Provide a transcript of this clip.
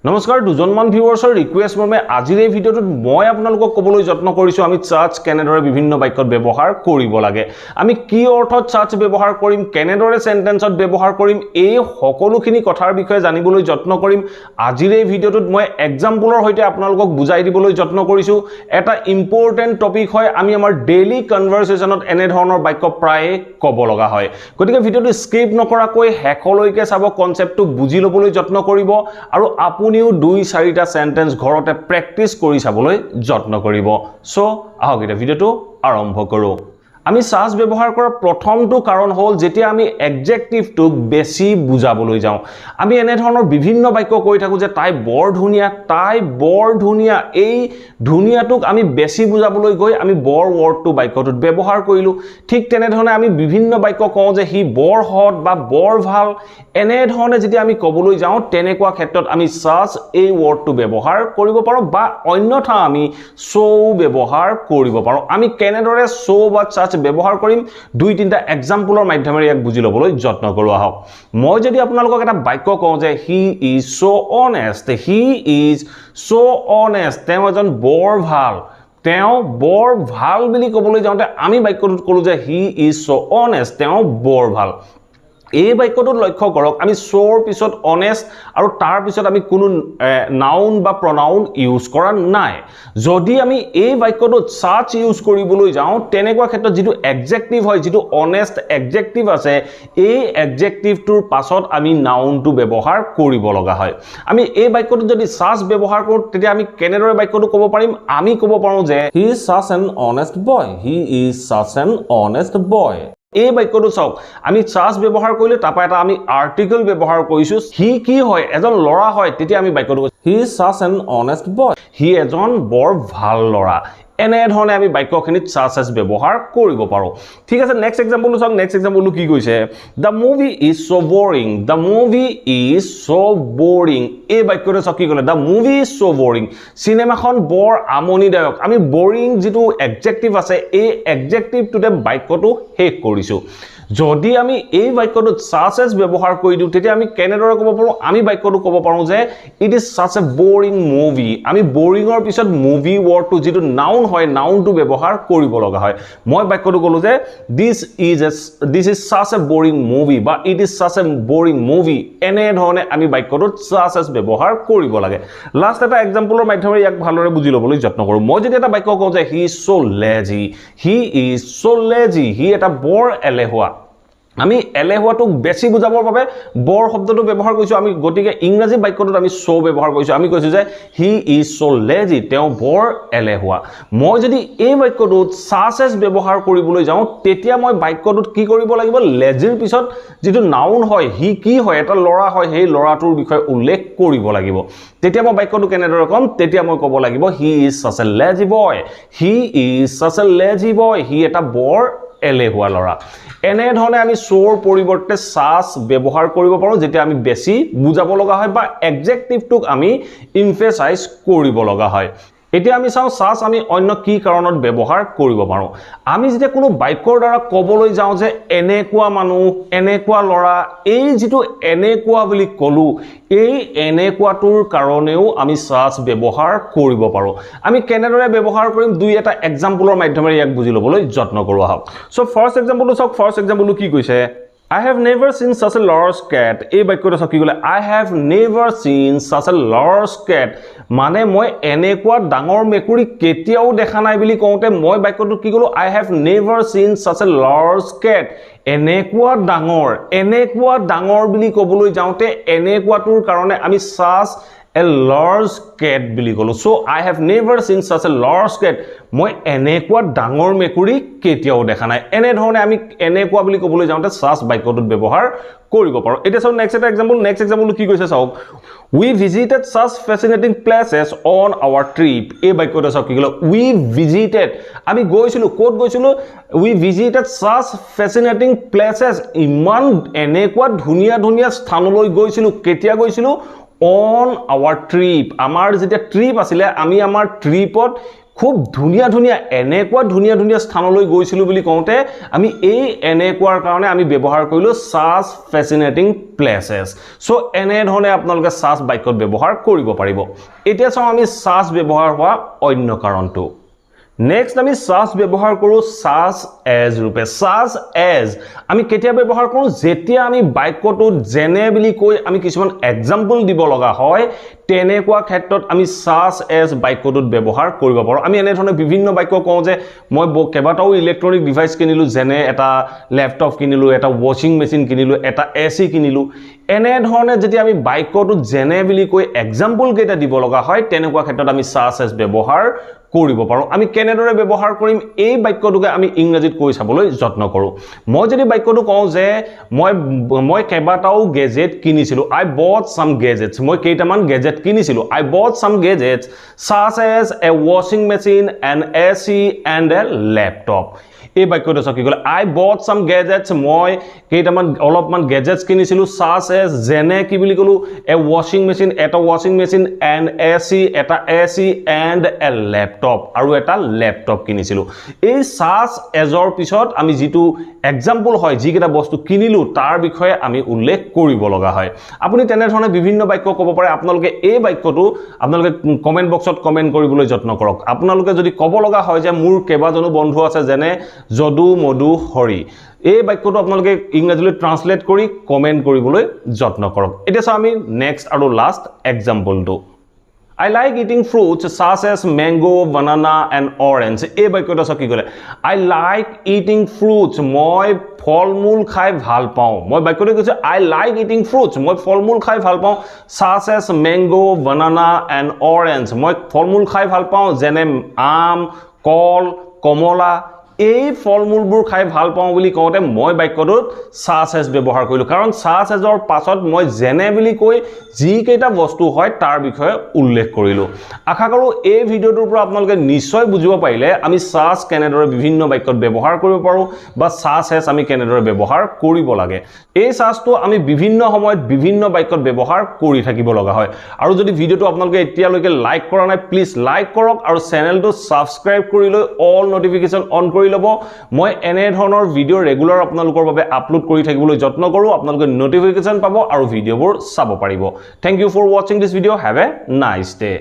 নমস্কাৰ দুজনমান ভিউৱাৰ্ছৰ ৰিকুৱেষ্ট মৰ্মে আজিৰ এই ভিডিঅ'টোত মই আপোনালোকক ক'বলৈ যত্ন কৰিছোঁ আমি চাৰ্চ কেনেদৰে বিভিন্ন বাক্যত ব্যৱহাৰ কৰিব লাগে আমি কি অৰ্থত চাৰ্চ ব্যৱহাৰ কৰিম কেনেদৰে সেন্টেন্সত ব্যৱহাৰ কৰিম এই সকলোখিনি কথাৰ বিষয়ে জানিবলৈ যত্ন কৰিম আজিৰ এই ভিডিঅ'টোত মই এক্সাম্পলৰ সৈতে আপোনালোকক বুজাই দিবলৈ যত্ন কৰিছোঁ এটা ইম্পৰ্টেন্ট টপিক হয় আমি আমাৰ ডেইলি কনভাৰসেচনত এনে ধৰণৰ বাক্য প্ৰায়ে ক'ব লগা হয় গতিকে ভিডিঅ'টো স্কিপ নকৰাকৈ শেষলৈকে চাব কনসেপ্টটো বুজি ল'বলৈ যত্ন কৰিব আৰু আপুনিও 2-4টা সেন্টেন্স ঘৰতে প্ৰেক্টিস কৰি চাবলৈ যত্ন কৰিব সো আহক এটা ভিডিওটো আৰম্ভ কৰো আমি সাজ ব্যৱহাৰ কৰাৰ প্ৰথমটো কাৰণ হ'ল যেতিয়া আমি এডজেক্টিভটোক বেছি বুজাবলৈ যাওঁ আমি এনে ধৰণৰ বিভিন্ন বাক্য কৈ থাকো যে তাই বৰ ধুনিয়া এই ধুনিয়াটোক আমি বেছি বুজাবলৈ গৈ আমি বৰ ওয়াৰ্ডটো বাক্যটোত ব্যৱহাৰ কৰিলো ঠিক তেনে ধৰণে আমি বিভিন্ন বাক্য কওঁ যে হি বৰ হট বা বৰ ভাল এনে ধৰণে যেতিয়া আমি ক'বলৈ যাওঁ তেনেকুৱা ক্ষেত্ৰত আমি সাজ এই ওয়াৰ্ডটো ব্যৱহাৰ কৰিব পাৰো বা অন্যথা আমি সো ব্যৱহাৰ কৰিব পাৰো আমি কেনেদৰে সো বা সাজ ব্যৱহাৰ কৰিম 2-3টা এক্সাম্পলৰ মাধ্যমেৰে ইয়াক বুজি ল'বলৈ যত্ন কৰো আহক মই যদি আপোনালোকক এটা বাক্য কওঁ যে he is so honest he is so honest তেওঁ এজন বৰ ভাল বুলি ক'বলৈ যাওঁতে আমি বাক্যটোত ক'লো যে হি ইজ সো অনেষ্ট তেওঁ বৰ ভাল এই বাক্যটোত লক্ষ্য কৰক আমি সোৰ পিছত অনেষ্ট আৰু তাৰ পিছত আমি কোনো নাউন বা প্ৰনাউন ইউজ কৰা নাই যদি আমি এই বাক্যটোত সাচ ইউজ কৰিবলৈ যাওঁ তেনেকুৱা ক্ষেত্ৰত যেটো এডজেক্টিভ হয় যেটো অনেষ্ট এডজেক্টিভ আছে এই এডজেক্টিভটোৰ পাছত আমি নাউনটো ব্যৱহাৰ কৰিব লগা হয় আমি এই বাক্যটোত যদি সাচ ব্যৱহাৰ কৰো তেতিয়া আমি কেনেদৰে বাক্যটো ক'ব পাৰিম আমি ক'ব পাৰো যে he is such an honest boy he is such an honest boy এই বাক্যটো চাওক আমি সাজ ব্যৱহাৰ কৰিলে তাপা এটা আমি আৰ্টিকেল ব্যৱহাৰ কৰিছো হি কি হয় এজন লৰা হয় তেতিয়া আমি বাক্যটো he is such an honest boy হি এজন বৰ ভাল লৰা এনে ধৰণে আমি বাক্যখিনিত সাচ ব্যৱহাৰ কৰিব পাৰো ঠিক আছে নেক্সট এক্সাম্পলটো চাওক নেক্সট এক্সাম্পলটো কি কৈছে দা মুভি ইজ সো বোৰিং এই বাক্যটো চাওক কি ক'লে দা মুভি ইজ সো বোৰিং সিনেমাখন বৰ আমনিদায়ক আমি বোৰিং যেটো এডজেক্টিভ আছে এই এডজেক্টিভটোতে বাক্যটো শেষ কৰিছো যদি আমি এই বাক্যটোত সাচেস ব্যৱহাৰ কৰি দিও তেতিয়া আমি কেনেদৰে ক'ব পাৰো আমি বাক্যটো ক'ব পাৰো যে it is such a boring movie আমি বোৰিংৰ পিছত মুভি ওয়াৰ্ডটো যেটো নাউন হয় নাউনটো ব্যৱহাৰ কৰিব লগা হয় মই বাক্যটো ক'লো যে this is such a boring movie বা it is such a boring movie এনে ধৰণে আমি বাক্যটোত সাচেস ব্যৱহাৰ কৰিব লাগে লাষ্ট এটা এক্সাম্পলৰ মাধ্যমেৰে ইয়াক ভালদৰে বুজি ল'বলৈ যত্ন কৰো মই যদি এটা বাক্য কওঁ যে হি ইজ সো লেজি হি এটা বৰ এলেহুৱা আমি এলেহুৱাটোক বেছি বুজাবৰ বাবে বৰ শব্দটো ব্যৱহাৰ কৰিছো আমি গতিকে ইংৰাজী বাক্যটোত আমি সো ব্যৱহাৰ কৰিছো আমি কৈছো যে হি ইজ সো লেজি তেওঁ বৰ এলেহুৱা মই যদি এই বাক্যটোত সাচেস ব্যৱহাৰ কৰিবলৈ যাওঁ তেতিয়া মই বাক্যটোত কি কৰিব লাগিব লেজিৰ পিছত যেটো নাউন হয় হি কি হয় এটা লৰা হয় সেই লৰাটোৰ বিষয়ে উল্লেখ কৰিব লাগিব তেতিয়া মই বাক্যটো কেনেদৰে কম তেতিয়া মই ক'ব লাগিব হি ইজ সাচ এ লেজি বয় হি এটা বৰ এলেহুৱা লৰা এনে ধৰণে আমি সোৰ পৰিৱৰ্তে সাচ ব্যৱহাৰ কৰিব পাৰো যেতিয়া আমি বেছি বুজাব লগা হয় বা এডজেক্টিভটোক আমি এমফেসাইজ কৰিব লগা হয় এতিয়া আমি চাও সাচ আমি অন্য কি কাৰণত ব্যৱহাৰ কৰিব পাৰো আমি যেতিয়া কোনো বাক্যৰ দ্বাৰা ক'বলৈ যাওঁ যে এনেকুৱা মানুহ এনেকুৱা লৰা এই যেটো এনেকুৱা বুলি কলো এই এনেকুৱাটোৰ কাৰণেও আমি সাচ ব্যৱহাৰ কৰিব পাৰো আমি কেনেদৰে ব্যৱহাৰ কৰিম দুই এটা এক্সাম্পলৰ মাধ্যমেৰে ইয়াক বুজি ল'বলৈ যত্ন কৰো আহক সো ফাৰ্স্ট এক্সাম্পলটো চাওক ফাৰ্স্ট এক্সাম্পলটো কি কৈছে I have never seen such a large cat এই বাক্যটো চাওক কি ক'লে I have never seen such a large cat মানে মই এনেকুৱা ডাঙৰ মেকুৰী কেতিয়াও দেখা নাই বুলি কওঁতে মই বাক্যটো কি ক'লো I have never seen such a large cat এনেকুৱা ডাঙৰ বুলি ক'বলৈ যাওঁতে এনেকুৱাটোৰ কাৰণে আমি such a large cat বুলি ক'লো so I have never seen such a large cat মই এনেকুৱা ডাঙৰ মেকুৰী কেতিয়াও দেখা নাই এনে ধৰণে আমি এনেকুৱা বুলি ক'বলৈ যাওঁতে সাচ বাক্যটোত ব্যৱহাৰ কৰিব পাৰো এটা চাও নেক্সট এক্সাম্পল কি কৈছে চাওক we visited such fascinating places on our trip এই বাক্যটো চাওক কি ক'লে we visited আমি গৈছিলো ক'ত গৈছিলো we visited such fascinating places ইমান এনেকুৱা ধুনিয়া স্থানলৈ গৈছিলো কেতিয়া গৈছিলো on our trip আমাৰ যেতিয়া ট্ৰিপ আছিলে আমি আমাৰ ট্ৰিপত খুব ধুনীয়া ধুনীয়া এনেকুৱা ধুনীয়া ধুনীয়া স্থানলৈ গৈছিলোঁ বুলি কওঁতে আমি এই এনেকুৱাৰ কাৰণে আমি ব্যৱহাৰ কৰিলোঁ such fascinating places সো এনেধৰণে আপোনালোকে such বাক্যত ব্যৱহাৰ কৰিব পাৰিব এতিয়া চাওঁ আমি such ব্যৱহাৰ হোৱা অন্য কাৰণটো Next আমি such ব্যৱহাৰ কৰো such as ৰূপে such as আমি কেতিয়া ব্যৱহাৰ কৰো যেতিয়া আমি বাক্যটো যেনে বুলি কৈ আমি কিছুমান এক্সাম্পল দিব লগা হয় তেনেকুৱা ক্ষেত্ৰত আমি such as বাক্যটোত ব্যৱহাৰ কৰিব পাৰো আমি এনে ধৰণে বিভিন্ন বাক্য কওঁ যে মই কেবাটাও ইলেক্ট্ৰনিক ডিভাইস কিনিলো যেনে এটা ল্যাপটপ কিনিলো এটা ওয়াশিং মেচিন কিনিলো এটা এসি কিনিলো এনে ধৰণে যেতিয়া আমি বাক্যটো যেনে বুলি কৈ এক্সাম্পল কেইটা দিব লগা হয় তেনেকুৱা ক্ষেত্ৰত আমি such as ব্যৱহাৰ কৰিব পাৰো আমি কেনেদৰে ব্যৱহাৰ কৰিম এই বাক্যটোকে আমি ইংৰাজীত কৈ চাবলৈ যত্ন কৰো মই যদি বাক্যটো কওঁ যে মই কেবাটাও গেজেট কিনিছিলো I bought some gadgets মই কেইটামান গেজেট কিনিছিলো I bought some gadgets such as a washing machine an AC and a laptop এই বাক্যটো কি কলে I bought some gadgets মই কেইটামান অলপমান গেজেটস কিনিছিলো such as যেনে কি বুলি কলো a washing machine এটা washing machine and AC এটা AC and a laptop আৰু এটা ল্যাপটপ কিনিছিলো এই such as ৰ পিছত আমি যেটো এক্সাম্পল হয় যি কেটা বস্তু কিনিলো তাৰ বিষয়ে আমি উল্লেখ কৰিব লগা হয় আপুনি তেনে ধৰণে বিভিন্ন বাক্য ক'ব পাৰে আপোনালোকে এই বাক্যটো আপোনালোকে কমেন্ট বক্সত কমেন্ট কৰিবলৈ যত্ন কৰক আপোনালোকে যদি ক'ব লগা হয় যে মোৰ কেবাজনো বন্ধু আছে যেনে যদু মধু হৰি এই বাক্যটো আপোনালোকে ইংৰাজীলৈ ট্ৰান্সলেট কৰি কমেন্ট কৰিবলৈ যত্ন কৰক এতিয়া চাও আমি নেক্সট আৰু last এক্সাম্পলটো I like eating fruits such as mango, banana and orange. এই বাক্যটো কি কলে I like eating fruits. মই ফলমূল খাই ভাল পাওঁ মই বাক্যটো কৈছো I like eating fruits. মই ফলমূল খাই ভাল পাওঁ such as mango, banana and orange. মই ফলমূল খাই ভাল পাওঁ যেনে আম, কল, কমলা এই ফলমূলবোৰ খাই ভাল পাওঁ বুলি কওঁতে মই বাক্যটোত such as ব্যৱহাৰ কৰিলো কাৰণ such as ৰ পাছত মই যেনে বুলি কৈ যি কেইটা বস্তু হয় তাৰ বিষয়ে উল্লেখ কৰিলো আশা কৰো এই ভিডিওটোৰ পৰা আপোনালোকে নিশ্চয় বুজিব পাৰিলে আমি such কেনেদৰে বিভিন্ন বাক্যত ব্যৱহাৰ কৰিব পাৰো বা such as আমি কেনেদৰে ব্যৱহাৰ কৰিব লাগে এই suchটো আমি বিভিন্ন সময়ত বিভিন্ন বাক্যত ব্যৱহাৰ কৰি থাকিব লগা হয় আৰু যদি ভিডিওটো আপোনালোকে এতিয়ালৈকে লাইক কৰা নাই প্লিজ লাইক কৰক আৰু চেনেলটো সাবস্ক্ৰাইব কৰি লৈ অল নটিফিকেশন অন কৰি লব মই এনে ধৰণৰ ভিডিও ৰেগুলাৰ আপোনালোকৰ বাবে আপলোড কৰি থাকিবলৈ যত্ন কৰো আপোনালোকে নটিফিকেশন পাব আৰু ভিডিওবোৰ চাব পাৰিব thank you for watching this video have a nice day